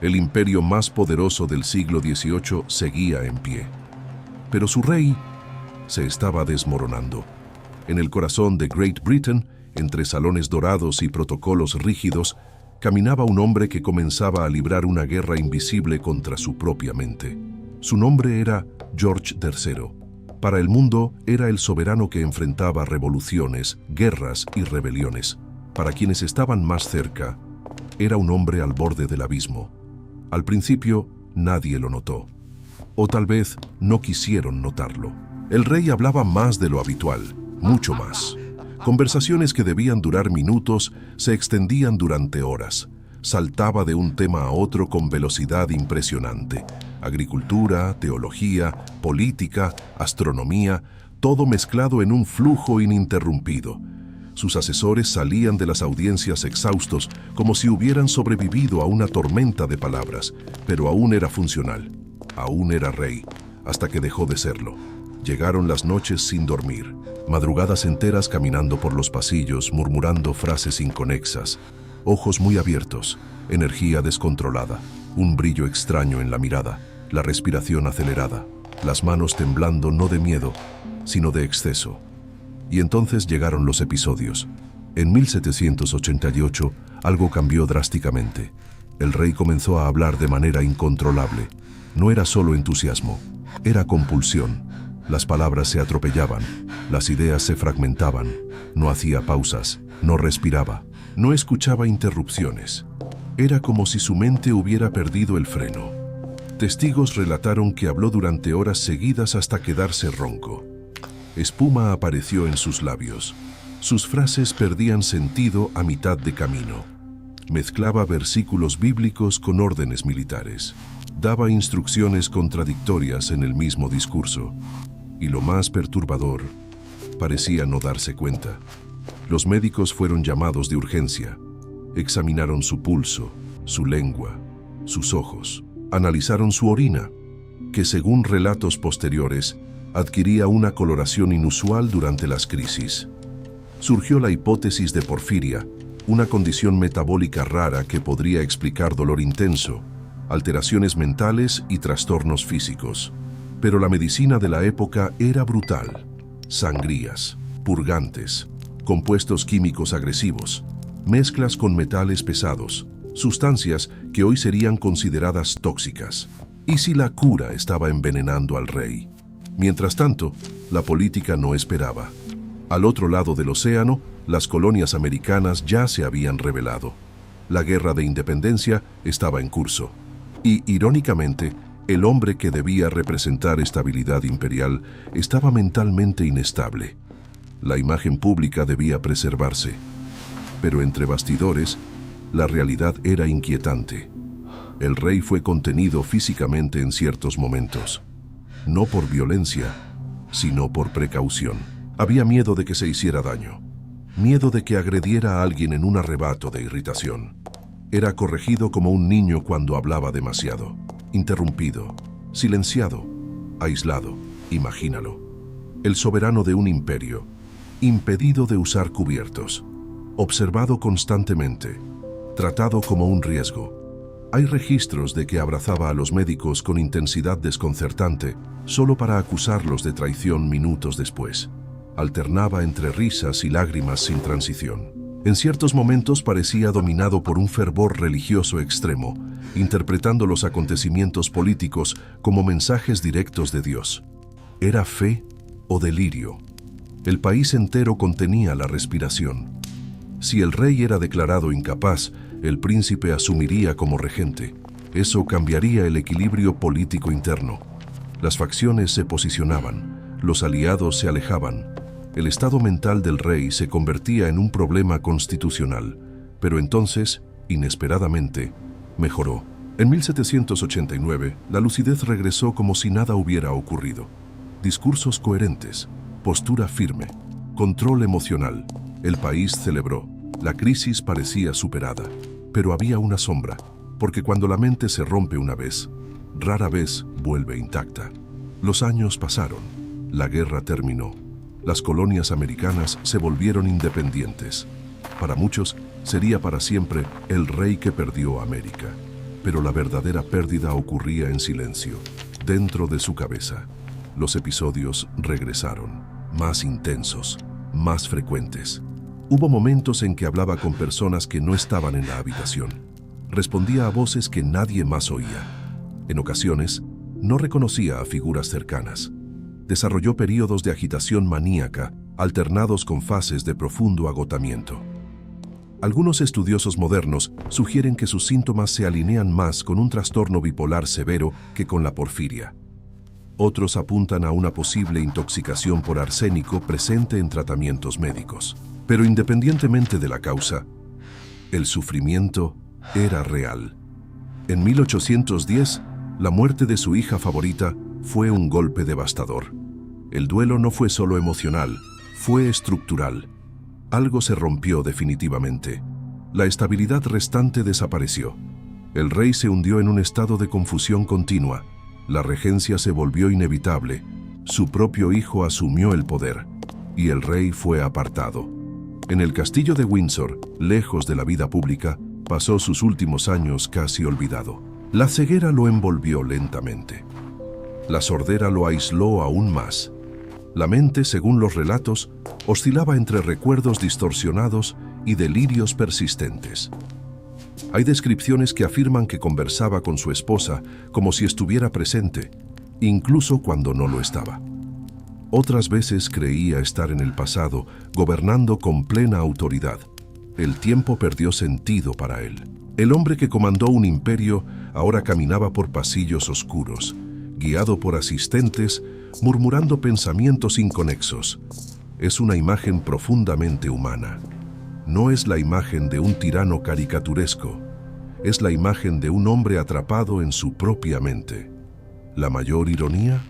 El imperio más poderoso del siglo XVIII seguía en pie. Pero su rey se estaba desmoronando. En el corazón de Great Britain, entre salones dorados y protocolos rígidos, caminaba un hombre que comenzaba a librar una guerra invisible contra su propia mente. Su nombre era George III. Para el mundo, era el soberano que enfrentaba revoluciones, guerras y rebeliones. Para quienes estaban más cerca, era un hombre al borde del abismo. Al principio, nadie lo notó. O tal vez no quisieron notarlo. El rey hablaba más de lo habitual, mucho más. Conversaciones que debían durar minutos se extendían durante horas. Saltaba de un tema a otro con velocidad impresionante. Agricultura, teología, política, astronomía, todo mezclado en un flujo ininterrumpido. Sus asesores salían de las audiencias exhaustos como si hubieran sobrevivido a una tormenta de palabras, pero aún era funcional, aún era rey, hasta que dejó de serlo. Llegaron las noches sin dormir, madrugadas enteras caminando por los pasillos, murmurando frases inconexas, ojos muy abiertos, energía descontrolada, un brillo extraño en la mirada, la respiración acelerada, las manos temblando no de miedo, sino de exceso. Y entonces llegaron los episodios. En 1788, algo cambió drásticamente. El rey comenzó a hablar de manera incontrolable. No era solo entusiasmo, era compulsión. Las palabras se atropellaban, las ideas se fragmentaban. No hacía pausas, no respiraba, no escuchaba interrupciones. Era como si su mente hubiera perdido el freno. Testigos relataron que habló durante horas seguidas hasta quedarse ronco. Espuma apareció en sus labios. Sus frases perdían sentido a mitad de camino. Mezclaba versículos bíblicos con órdenes militares. Daba instrucciones contradictorias en el mismo discurso. Y lo más perturbador, parecía no darse cuenta. Los médicos fueron llamados de urgencia. Examinaron su pulso, su lengua, sus ojos. Analizaron su orina, que según relatos posteriores, adquiría una coloración inusual durante las crisis. Surgió la hipótesis de porfiria, una condición metabólica rara que podría explicar dolor intenso, alteraciones mentales y trastornos físicos. Pero la medicina de la época era brutal. Sangrías, purgantes, compuestos químicos agresivos, mezclas con metales pesados, sustancias que hoy serían consideradas tóxicas. ¿Y si la cura estaba envenenando al rey? Mientras tanto, la política no esperaba. Al otro lado del océano, las colonias americanas ya se habían rebelado. La guerra de independencia estaba en curso. Y, irónicamente, el hombre que debía representar estabilidad imperial estaba mentalmente inestable. La imagen pública debía preservarse. Pero entre bastidores, la realidad era inquietante. El rey fue contenido físicamente en ciertos momentos. No por violencia, sino por precaución. Había miedo de que se hiciera daño. Miedo de que agrediera a alguien en un arrebato de irritación. Era corregido como un niño cuando hablaba demasiado. Interrumpido, silenciado, aislado. Imagínalo. El soberano de un imperio, impedido de usar cubiertos, observado constantemente, tratado como un riesgo. Hay registros de que abrazaba a los médicos con intensidad desconcertante, solo para acusarlos de traición minutos después. Alternaba entre risas y lágrimas sin transición. En ciertos momentos parecía dominado por un fervor religioso extremo, interpretando los acontecimientos políticos como mensajes directos de Dios. ¿Era fe o delirio? El país entero contenía la respiración. Si el rey era declarado incapaz, el príncipe asumiría como regente. Eso cambiaría el equilibrio político interno. Las facciones se posicionaban, los aliados se alejaban. El estado mental del rey se convertía en un problema constitucional, pero entonces, inesperadamente, mejoró. En 1789, la lucidez regresó como si nada hubiera ocurrido. Discursos coherentes, postura firme, control emocional. El país celebró. La crisis parecía superada, pero había una sombra, porque cuando la mente se rompe una vez, rara vez vuelve intacta. Los años pasaron, la guerra terminó, las colonias americanas se volvieron independientes. Para muchos, sería para siempre el rey que perdió América. Pero la verdadera pérdida ocurría en silencio, dentro de su cabeza. Los episodios regresaron, más intensos, más frecuentes. Hubo momentos en que hablaba con personas que no estaban en la habitación. Respondía a voces que nadie más oía. En ocasiones, no reconocía a figuras cercanas. Desarrolló períodos de agitación maníaca, alternados con fases de profundo agotamiento. Algunos estudiosos modernos sugieren que sus síntomas se alinean más con un trastorno bipolar severo que con la porfiria. Otros apuntan a una posible intoxicación por arsénico presente en tratamientos médicos. Pero independientemente de la causa, el sufrimiento era real. En 1810, la muerte de su hija favorita fue un golpe devastador. El duelo no fue solo emocional, fue estructural. Algo se rompió definitivamente. La estabilidad restante desapareció. El rey se hundió en un estado de confusión continua. La regencia se volvió inevitable. Su propio hijo asumió el poder, y el rey fue apartado. En el castillo de Windsor, lejos de la vida pública, pasó sus últimos años casi olvidado. La ceguera lo envolvió lentamente. La sordera lo aisló aún más. La mente, según los relatos, oscilaba entre recuerdos distorsionados y delirios persistentes. Hay descripciones que afirman que conversaba con su esposa como si estuviera presente, incluso cuando no lo estaba. Otras veces creía estar en el pasado, gobernando con plena autoridad. El tiempo perdió sentido para él. El hombre que comandó un imperio ahora caminaba por pasillos oscuros, guiado por asistentes, murmurando pensamientos inconexos. Es una imagen profundamente humana. No es la imagen de un tirano caricaturesco, es la imagen de un hombre atrapado en su propia mente. La mayor ironía: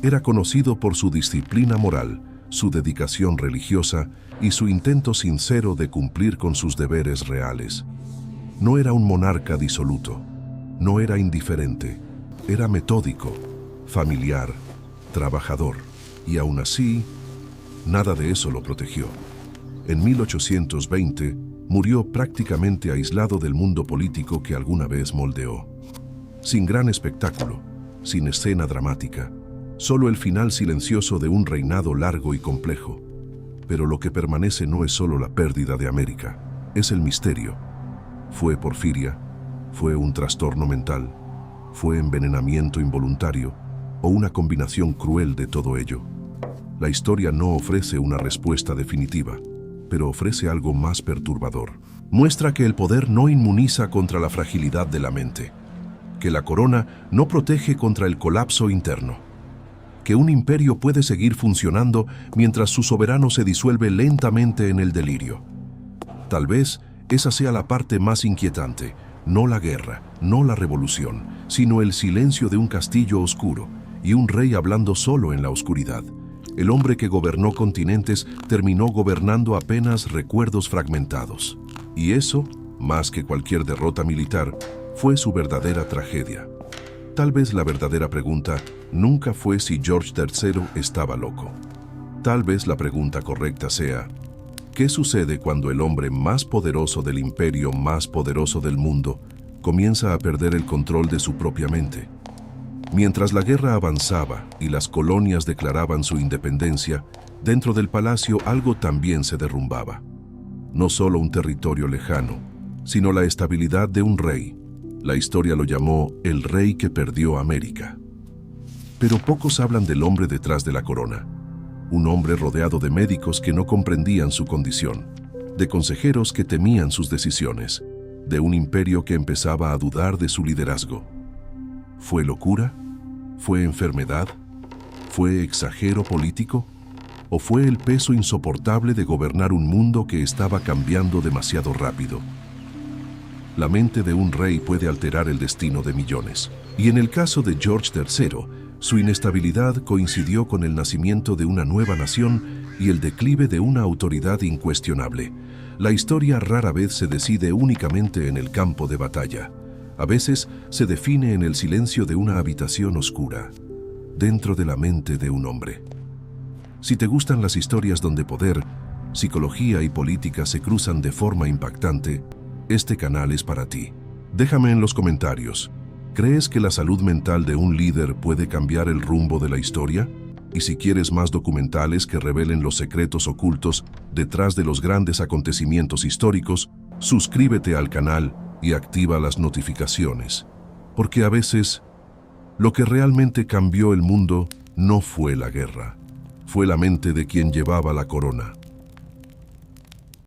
era conocido por su disciplina moral, su dedicación religiosa y su intento sincero de cumplir con sus deberes reales. No era un monarca disoluto, no era indiferente, era metódico, familiar, trabajador, y aún así, nada de eso lo protegió. En 1820, murió prácticamente aislado del mundo político que alguna vez moldeó. Sin gran espectáculo, sin escena dramática, solo el final silencioso de un reinado largo y complejo. Pero lo que permanece no es solo la pérdida de América, es el misterio. ¿Fue porfiria? ¿Fue un trastorno mental? ¿Fue envenenamiento involuntario? ¿O una combinación cruel de todo ello? La historia no ofrece una respuesta definitiva, pero ofrece algo más perturbador. Muestra que el poder no inmuniza contra la fragilidad de la mente, que la corona no protege contra el colapso interno, que un imperio puede seguir funcionando mientras su soberano se disuelve lentamente en el delirio. Tal vez esa sea la parte más inquietante, no la guerra, no la revolución, sino el silencio de un castillo oscuro y un rey hablando solo en la oscuridad. El hombre que gobernó continentes terminó gobernando apenas recuerdos fragmentados. Y eso, más que cualquier derrota militar, fue su verdadera tragedia. Tal vez la verdadera pregunta nunca fue si George III estaba loco. Tal vez la pregunta correcta sea: ¿qué sucede cuando el hombre más poderoso del imperio más poderoso del mundo comienza a perder el control de su propia mente? Mientras la guerra avanzaba y las colonias declaraban su independencia, dentro del palacio algo también se derrumbaba. No solo un territorio lejano, sino la estabilidad de un rey. La historia lo llamó el rey que perdió América. Pero pocos hablan del hombre detrás de la corona. Un hombre rodeado de médicos que no comprendían su condición, de consejeros que temían sus decisiones, de un imperio que empezaba a dudar de su liderazgo. ¿Fue locura? ¿Fue enfermedad? ¿Fue exagero político? ¿O fue el peso insoportable de gobernar un mundo que estaba cambiando demasiado rápido? La mente de un rey puede alterar el destino de millones. Y en el caso de George III, su inestabilidad coincidió con el nacimiento de una nueva nación y el declive de una autoridad incuestionable. La historia rara vez se decide únicamente en el campo de batalla. A veces se define en el silencio de una habitación oscura, dentro de la mente de un hombre. Si te gustan las historias donde poder, psicología y política se cruzan de forma impactante, este canal es para ti. Déjame en los comentarios. ¿Crees que la salud mental de un líder puede cambiar el rumbo de la historia? Y si quieres más documentales que revelen los secretos ocultos detrás de los grandes acontecimientos históricos, suscríbete al canal y activa las notificaciones. Porque a veces, lo que realmente cambió el mundo no fue la guerra, fue la mente de quien llevaba la corona.